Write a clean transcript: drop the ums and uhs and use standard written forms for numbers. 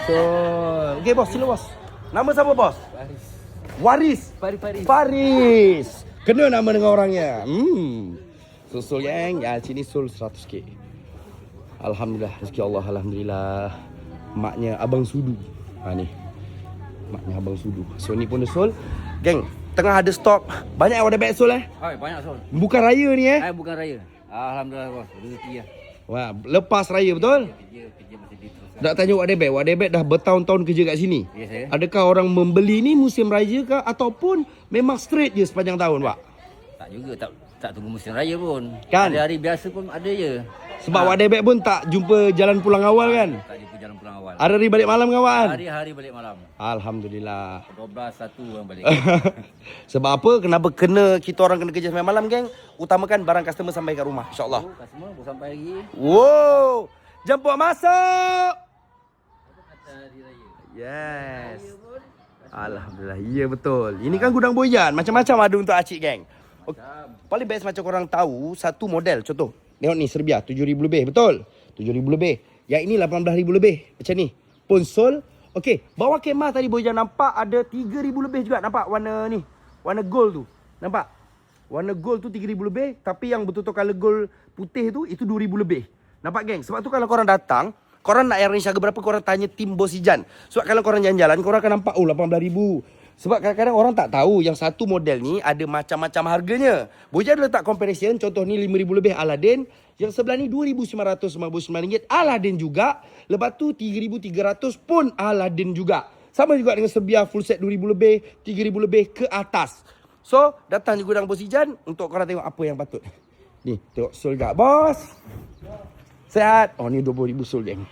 Sol. Okay bos, sila bos. Nama siapa bos? Faris. Waris. Faris. Faris. Kena nama dengan orangnya. Sul yang ya sini sul 100k. Alhamdulillah, rezeki Allah, alhamdulillah. Maknya Abang Sudu. Ni. Maknya Abang Sudu. So ni pun sul. Geng, tengah ada stok. Banyak yang order beg sul Banyak Sol. Bukan raya ni Bukan raya. Alhamdulillah bos. Rezeki lah. Wah, lepas raya betul? Kerja masih diteruskan. Nak tanya Wak Debek. Wak Debek dah bertahun-tahun kerja kat sini. Ya saya. Adakah orang membeli ni musim raya ke ataupun memang straight je sepanjang tahun, Wak? Tak juga, tak tunggu musim raya pun. Kan? Hari-hari biasa pun ada je. Sebab Wak Debek pun tak jumpa jalan pulang awal kan? Tak jumpa jalan pulang awal. Hari-hari balik malam kawan? Hari-hari balik malam. Alhamdulillah. 12-1 orang balik. Sebab apa? Kenapa kita orang kena kerja sampai malam, geng? Utamakan barang customer sampai kat rumah, insyaAllah. Customer baru sampai lagi. Wow! Jemput masuk! Kata hari raya. Yes. Alhamdulillah. Ya betul. Ini kan gudang boyan. Macam-macam ada untuk acik, geng. Okay. Paling best macam korang tahu satu model. Contoh. Tengok ni Serbia 7,000 lebih. Betul? 7,000 lebih. Yang ini 18,000 lebih. Macam ni. Ponsol. Okey. Bawah kemah tadi boyan nampak ada 3,000 lebih juga. Nampak warna ni. Warna gold tu. Nampak? Warna gold tu 3,000 lebih. Tapi yang betul-betul colour gold putih tu itu 2,000 lebih. Nampak, geng? Sebab tu kalau korang datang, korang nak yang range harga berapa, korang tanya tim Bos Ijan. Sebab kalau korang jalan-jalan, korang akan nampak 18,000. Sebab kadang-kadang orang tak tahu yang satu model ni ada macam-macam harganya. Bojan letak comparison, contoh ni 5,000 lebih Aladdin. Yang sebelah ni 2,999 ringgit Aladdin juga. Lepas tu 3,300 pun Aladdin juga. Sama juga dengan Serbia full set 2,000 lebih, 3,000 lebih ke atas. So, datang di gudang Bos Ijan untuk korang tengok apa yang patut. Ni, tengok sol gak bos. Sehat. Oh, ni 20,000 sol, geng.